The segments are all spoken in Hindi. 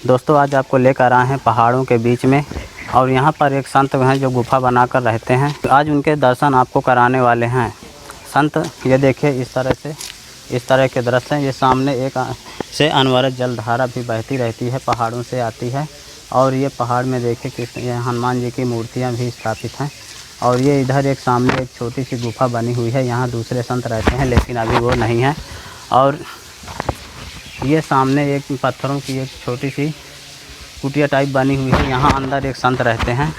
दोस्तों आज आपको लेकर आए हैं पहाड़ों के बीच में, और यहाँ पर एक संत हैं जो गुफा बनाकर रहते हैं। आज उनके दर्शन आपको कराने वाले हैं। संत ये देखिए इस तरह के दृश्य हैं। ये सामने एक से अनवरत जलधारा भी बहती रहती है, पहाड़ों से आती है। और ये पहाड़ में देखिए कि ये हनुमान जी की मूर्तियाँ भी स्थापित हैं। और ये इधर एक सामने एक छोटी सी गुफा बनी हुई है, यहाँ दूसरे संत रहते हैं लेकिन अभी वो नहीं है। और ये सामने एक पत्थरों की एक छोटी सी कुटिया टाइप बनी हुई है, यहाँ अंदर एक संत रहते हैं।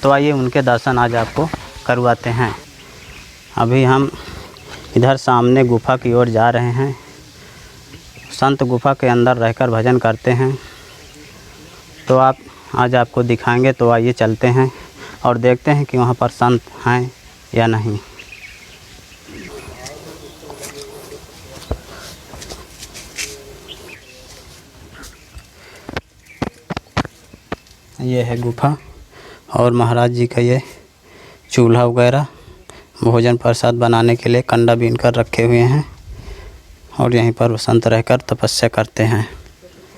तो आइए उनके दर्शन आज आपको करवाते हैं। अभी हम इधर सामने गुफा की ओर जा रहे हैं। संत गुफा के अंदर रहकर भजन करते हैं, तो आज आपको दिखाएंगे। तो आइए चलते हैं और देखते हैं कि वहाँ पर संत हैं या नहीं। ये है गुफा और महाराज जी का ये चूल्हा वगैरह भोजन प्रसाद बनाने के लिए कंडा बीन कर रखे हुए हैं, और यहीं पर संत रहकर तपस्या करते हैं।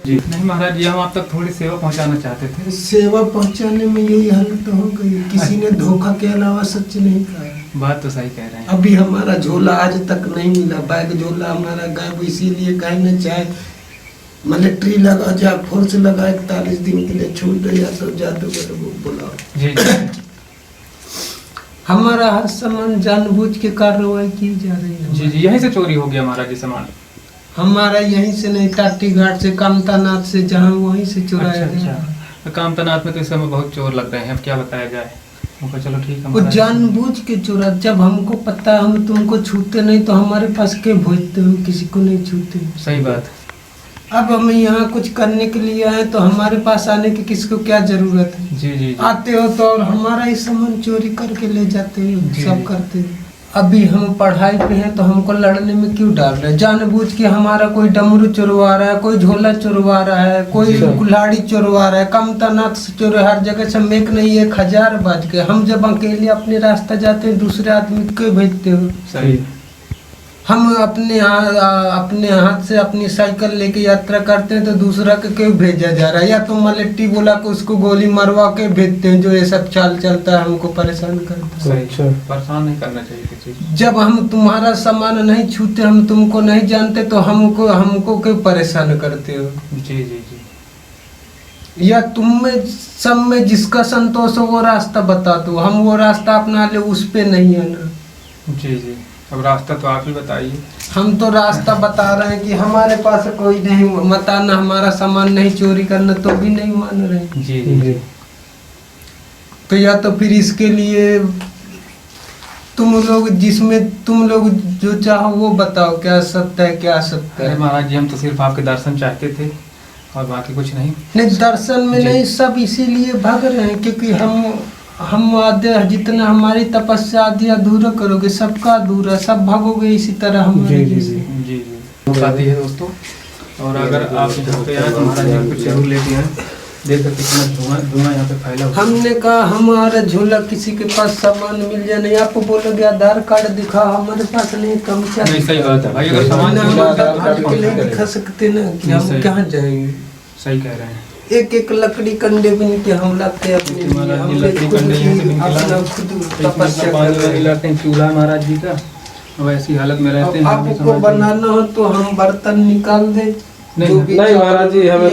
जी नहीं महाराज जी, हम आप तक थोड़ी सेवा पहुंचाना चाहते थे। सेवा पहुंचाने में यही हालत हो गई, किसी ने धोखा के अलावा सच नहीं कहा। बात तो सही कह रहे हैं। अभी हमारा झोला आज तक नहीं मिला, बैग झोला हमारा गायब, इसीलिए कहीं न चाहे मिलिट्री लगा जा, फोर्स लगा 41 दिन के लिए छूट गया तो जादूगर बुलाओ। जी हमारा हर सामान जानबूझ के कार्रवाई की जा रही है। जी यहीं से चोरी हो गया महाराज जी सामान। हमारा यहीं से नहीं, टाटी घाट से, कामतानाथ से, जहाँ वहीं से चुराया गया। तो कामतानाथ में तो इस समय बहुत चोर लग रहे हैं, अब क्या बताया जाए। चलो ठीक है। वो जानबूझ के चुरा, जब हमको पता हम तुमको छूते नहीं तो हमारे पास के भेजते, हम किसी को नहीं छूते। सही बात। अब हम यहाँ कुछ करने के लिए आए तो हमारे पास आने की किसको क्या जरूरत है। जी आते हो तो और हमारा ही सामान चोरी करके ले जाते हो, सब करते हो। अभी हम पढ़ाई पे हैं तो हमको लड़ने में क्यों डाल रहे हैं? जानबूझ के हमारा कोई डमरू चुरवा रहा है, कोई झोला चुरवा रहा है, कोई कुल्हाड़ी चुरवा रहा है, कामतानाथ से चोर, हर जगह से मेक नहीं 1000 बाज के। हम जब अकेले अपने रास्ता जाते हैं दूसरे आदमी क्यों भेजते हो? सही। हम अपने हाथ से अपनी साइकिल लेके यात्रा करते हैं तो दूसरा के क्यों भेजा जा रहा है? या तो मलेट्टी बोला कि उसको गोली मरवा के भेजते हैं, जो ये सब चाल चलता है हमको परेशान करता है। परेशान नहीं करना चाहिए किसी। जब हम तुम्हारा सामान नहीं छूते, हम तुमको नहीं जानते तो हमको क्यों परेशान करते हो? जी या तुम में सब में जिसका संतोष हो वो रास्ता बता दो, हम वो रास्ता अपना ले, उस पे नहीं है ना। जी अब रास्ता तो आप ही बताइए। हम तो रास्ता बता रहे हैं कि हमारे पास कोई नहीं, मत आना, हमारा सामान नहीं चोरी करना, तो भी नहीं मान रहे। जी तो या तो फिर इसके लिए तुम लोग जो चाहो वो बताओ, क्या सत्य है क्या असत्य है। महाराज जी हम तो सिर्फ आपके दर्शन चाहते थे और बाकी कुछ नहीं। दर्शन में नहीं, सब इसीलिए भाग रहे हैं क्योंकि हम आधे जितना हमारी तपस्या आदि अधूरा करोगे, सबका अधूरा, सब भागोगे इसी तरह हमारे। जी साथी है दोस्तों। और अगर आप यहाँ पे आए तो महाराज जी कुछ जरूर लेके आए। देख सकते कितना धुआं यहाँ पे फैला हुआ। हमने कहा हमारा झोला किसी के पास सामान मिल जाए, नहीं आप बोलोगे आधार कार्ड दिखा, हमारे पास नहीं, कम क्या। नहीं सही बात है भाई, अगर सामान नहीं दिखा सकते ना कि हम कहाँ जाएंगे। सही कह रहे हैं। एक लकड़ी कंडे बिन के हम लाते अपने चूल्हा महाराज जी का, अब ऐसी हालत में रहते हैं। आपको बनाना हो तो हम बर्तन निकाल दे। नहीं महाराज जी हमें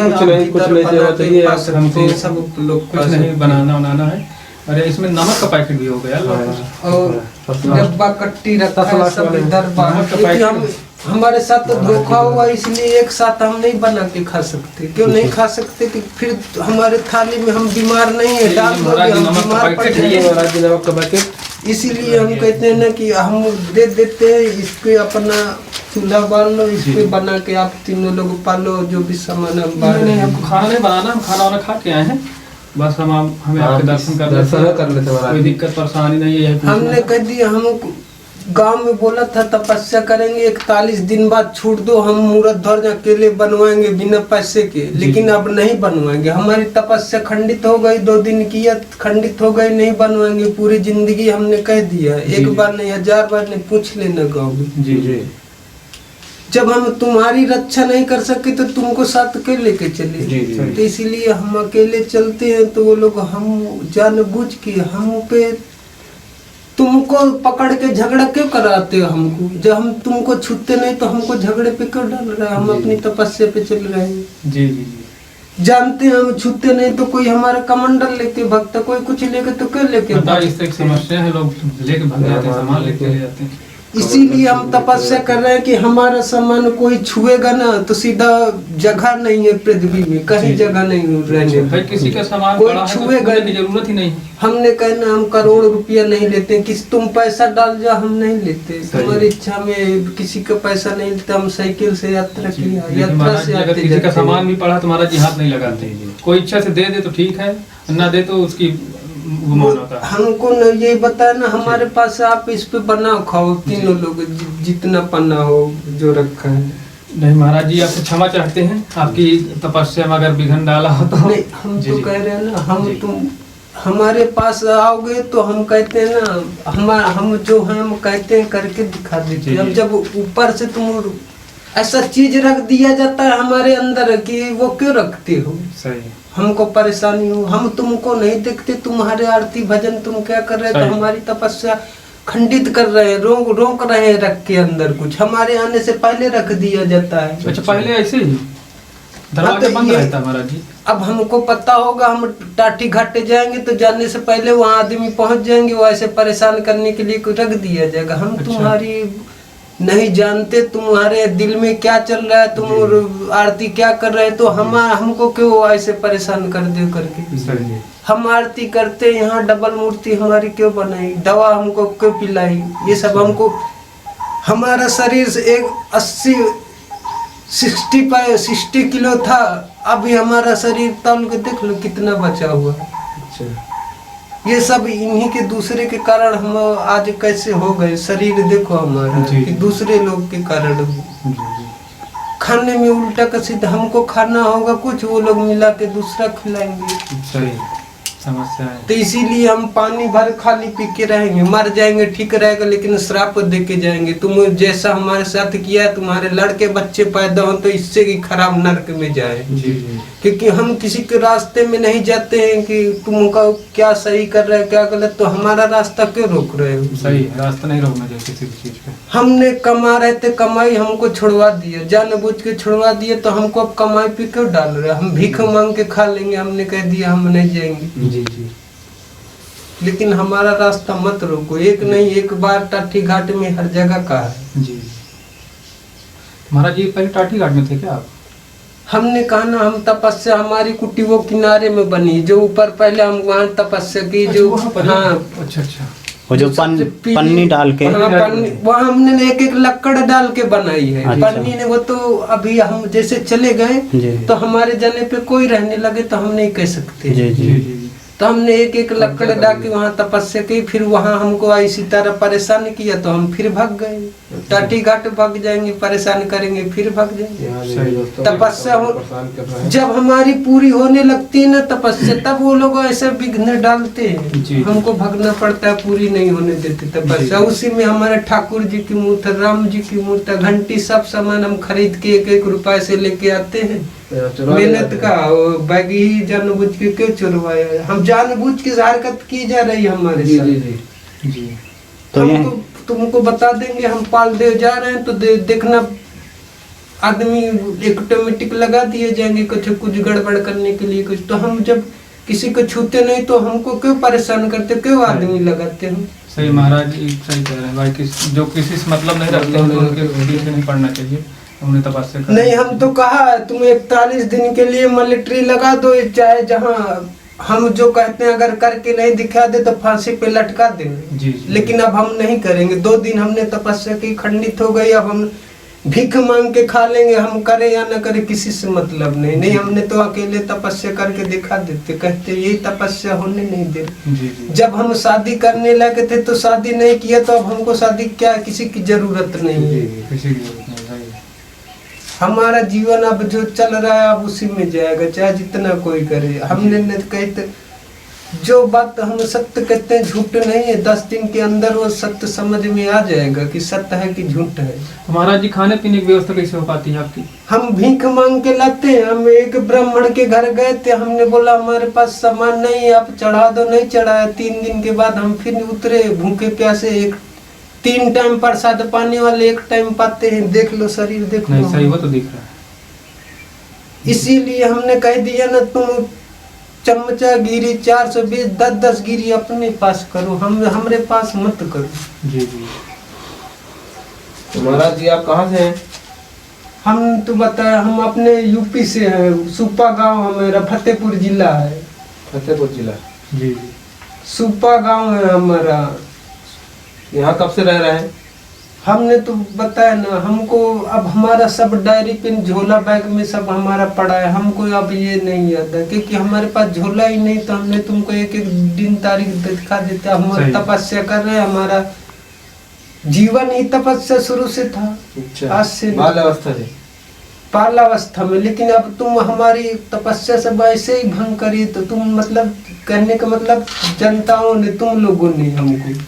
कुछ नहीं चाहिए, हमको सब लोग कुछ नहीं बनाना है। अरे इसमें नमक का पैकेट भी हो गया और डब्बा कट्टी रखा है सब इधर। हमारे साथ तो धोखा हुआ, इसलिए एक साथ हम नहीं बना के खा सकते। क्यों नहीं खा सकते कि फिर हमारे थाली में हम बीमार नहीं है, डाल दोगे हम बीमार पड़ जाएंगे। इसीलिए हम कहते हैं ना कि हम दे देते हैं, इसके अपना चूल्हा बाल लो, इस पे बना के आप तीनों लोग पालो, जो भी सामान नहीं हमको खाना नहीं बनाना, हम खाना वाना खा के आए हैं, बस हमें आपके दर्शन कर लेते, कोई दिक्कत परेशानी नहीं है। हमने कह दिया, हम गांव में बोला था तपस्या करेंगे, 41 दिन बाद छूट दो, हम मूर्त ध्वज अकेले बनवाएंगे बिना पैसे के, लेकिन अब नहीं बनवाएंगे। हमारी तपस्या खंडित हो गई, 2 दिन किया खंडित हो गई, नहीं बनवाएंगे पूरी जिंदगी। हमने कह दिया, एक बार नहीं 1000 बार नहीं, पूछ लेना गाँव में। जी जब हम तुम्हारी रक्षा नहीं कर सके तो तुमको साथ के लेके चले। तो इसीलिए हम अकेले चलते हैं। तो वो लोग हम जानबूझ के हम पे तुमको पकड़ के झगड़ा क्यों कराते हो हमको? जब हम तुमको छूते नहीं तो हमको झगड़े पे क्यों डाल रहे हैं? हम अपनी तपस्या पे चल रहे हैं। जी जी जी। जानते हैं हम छूते नहीं तो कोई हमारा कमंडल लेके भगता, कोई कुछ लेके तो क्यों लेके इस तरह की समस्या है, लोग लेके भाग जाते हैं, सामान लेके ले जाते हैं। इसीलिए हम तपस्या कर रहे हैं कि हमारा सामान कोई छुएगा ना तो सीधा जगह नहीं है पृथ्वी में, कहीं जगह नहीं रहने। भाई किसी का सामान कोई पड़ा है तो छुएगा छूने की जरूरत ही नहीं। हमने कहना हम करोड़ रुपया नहीं लेते, किस तुम पैसा डाल जा, हम नहीं लेते। तुम्हारी इच्छा में किसी का पैसा नहीं लेते। हम साइकिल से यात्रा किया, यात्रा से अगर आते किसी का जाते सामान भी पड़ा तुम्हारा जी हाथ नहीं लगाते। कोई इच्छा से दे दे तो ठीक है, ना दे तो उसकी गुमान होता है। हमको न ये बताया ना, हमारे पास आप इस पे बनाओ खाओ तीनों लोग, जितना पन्ना हो जो रखा है। नहीं महाराज जी, आपसे क्षमा चाहते हैं, आपकी तपस्या में अगर विघन डाला हो तो। नहीं, हम तो कह रहे हैं ना, हम तुम हमारे पास आओगे तो हम कहते हैं ना, हम जो है हम कहते हैं करके दिखा देते हैं। अब जब ऊपर से तुम ऐसा चीज रख दिया जाता है हमारे अंदर कि वो क्यों रखते हो? सही, हमको परेशानी हो, हम तुमको नहीं देखते, तुम्हारे आरती भजन तुम क्या कर रहे हैं? तो हमारी तपस्या खंडित कर रहे हैं, रोक रहे हैं रख के अंदर कुछ। हमारे आने से पहले रख दिया जाता है। अच्छा, पहले ऐसे ही दरवाजा बंद रहता है महाराज जी। अब हमको पता होगा, हम टाटी घाटे जाएंगे तो जाने से पहले वहाँ आदमी पहुँच जाएंगे, वो ऐसे परेशान करने के लिए कुछ रख दिया जाएगा। हम तुम्हारी नहीं जानते, तुम्हारे दिल में क्या चल रहा है, तुम आरती क्या कर रहे हैं, तो हमको क्यों ऐसे परेशान कर दे करके? हम आरती करते यहाँ डबल मूर्ति हमारी क्यों बनाई, दवा हमको क्यों पिलाई? ये सब हमको, हमारा शरीर से एक 60 किलो था, अभी हमारा शरीर तौल के देख लो कितना बचा हुआ है। ये सब इन्हीं के दूसरे के कारण हम आज कैसे हो गए। शरीर देखो हमारा कि दूसरे लोग के कारण। खाने में उल्टा का सीधा हमको खाना होगा कुछ, वो लोग मिला के दूसरा खिलाएंगे। सही समस्या है। तो इसीलिए हम पानी भर खाली पी के रहेंगे, मर जाएंगे ठीक रहेगा, लेकिन श्राप दे के जाएंगे। तुम जैसा हमारे साथ किया है, तुम्हारे लड़के बच्चे पैदा हो तो इससे की खराब नरक में जाए। क्योंकि हम किसी के रास्ते में नहीं जाते हैं कि तुमको क्या सही कर रहे हैं क्या गलत, तो हमारा रास्ता क्यों रोक रहे हो? सही रास्ता नहीं रोकना चाहिए किसी भी चीज पे। हमने कमा रहे थे, कमाई हमको छुड़वा दिया, जानबूझ के छुड़वा दिए, तो हमको अब कमाई पे क्यों डाल रहे? हम भीख मांग के खा लेंगे, हमने कह दिया हम नहीं जाएंगे। जी जी। लेकिन हमारा रास्ता मत रोको। एक नहीं एक बार टाटी घाट में हर जगह का है। जी महाराज जी, पहले टाटी घाट में थे क्या आप? हमने कहा ना, हम तपस्या हमारी कुटी वो किनारे में बनी, जो ऊपर पहले हम वहाँ तपस्या की। जो हाँ, अच्छा अच्छा, वो जो पन्नी डाल के, वहाँ हमने एक एक लकड़ डाल के बनाई है। अच्छा। पन्नी ने वो तो अभी हम जैसे चले गए तो हमारे जाने पे कोई रहने लगे तो हम नहीं कह सकते। जी जी। तो हमने एक एक लकड़ डाल के वहाँ तपस्या की। फिर वहाँ हमको इसी तरह परेशान किया तो हम फिर भाग गए। टाटी घाट भाग जाएंगे, परेशान करेंगे, फिर भाग जाएंगे। तपस्या जब हमारी पूरी होने लगती है ना तपस्या, तब वो लोग ऐसे विघ्न डालते हैं, हमको भागना पड़ता है, पूरी नहीं होने देते तपस्या। उसी में हमारे ठाकुर जी की मूर्ति, राम जी की मूर्ति, घंटी, सब सामान हम खरीद के 1-1 रुपए से लेके आते हैं। मेहनत का बैग ही जानबूझ के क्यों चुरवाया? हम जानबूझ के हरकत की जा रही है हमारे साथ। जी। तो हम तुमको बता देंगे, हम पाल दे जा रहे हैं तो देखना आदमी ऑटोमेटिक लगा दिए जाएंगे कुछ गड़बड़ करने के लिए कुछ। तो हम जब किसी को छूते नहीं तो हमको क्यों परेशान करते, क्यों आदमी लगाते हैं? सही महाराज जी, सही कह रहे हैं भाई। जो किसी से मतलब नहीं रखते हैं तो उनके पीछे नहीं पड़ना चाहिए, उन्हें तपस्या करना। नहीं, हम तो कहा तुम 41 दिन के लिए मिलिट्री लगा दो, चाहे जहाँ हम जो कहते हैं अगर करके नहीं दिखा दे तो फांसी पे लटका देंगे। जी। लेकिन अब हम नहीं करेंगे। 2 दिन हमने तपस्या की, खंडित हो गई, अब हम भीख मांग के खा लेंगे। हम करे या न करे किसी से मतलब नहीं। हमने तो अकेले तपस्या करके दिखा देते, कहते ये तपस्या होने नहीं दे। जब हम शादी करने लगे थे तो शादी नहीं किया, तो अब हमको शादी क्या किसी की जरूरत नहीं है। किसी की जरूरत नहीं। हमारा जीवन अब जो चल रहा है अब उसी में जाएगा, चाहे जितना कोई करे। हमने कहते जो बात हम सत्य कहते हैं झूठ नहीं है, 10 दिन के अंदर वो सत्य समझ में आ जाएगा कि सत्य है कि झूठ है। तो महाराज जी खाने पीने की व्यवस्था कैसे हो पाती है आपकी? हम भीख मांग के लाते हैं। हम एक ब्राह्मण के घर गए थे, हमने बोला हमारे पास सामान नहीं है, आप चढ़ा दो, नहीं चढ़ाया। 3 दिन के बाद हम फिर उतरे भूखे प्यासे। 3 टाइम प्रसाद पाने वाले 1 टाइम पाते हैं। देख लो शरीर, देख लो। नहीं सही वो तो दिख रहा है। इसीलिए हमने कह दिया ना, तुम चमचा गिरी 420 10-10 गिरी अपने पास करो, हमरे पास मत करो। जी जी। तो महाराज जी आप कहाँ से हैं? हम तो बताए, हम अपने यूपी से हैं। सुपा गांव हमारा, फतेहपुर जिला है। फतेहपुर जिला। जी जी। सुपा गांव है हमारा। यहाँ कब से रह रहे हैं? हमने तो बताया ना, हमको अब हमारा सब डायरी पेन झोला बैग में सब हमारा पड़ा है। हमको अब ये नहीं याद है, क्योंकि हमारे पास झोला ही नहीं, तो हमने तुमको एक दिन तारीख दिखा देता। हम तपस्या कर रहे हैं, हमारा जीवन ही तपस्या शुरू से था। अच्छा। आज से बाल अवस्था से? बाल अवस्था में। लेकिन अब तुम हमारी तपस्या सब ऐसे ही भंग करी, तो तुम मतलब कहने का मतलब जनताओं ने, तुम लोगों ने हमको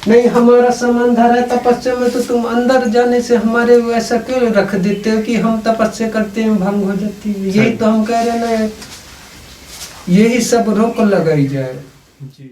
नहीं, हमारा संबंध है तपस्या में, तो तुम अंदर जाने से हमारे वैसा क्यों रख देते हो कि हम तपस्या करते हैं भंग हो जाती है। यही तो हम कह रहे ना, यही सब रोक लगाई जाए। जी।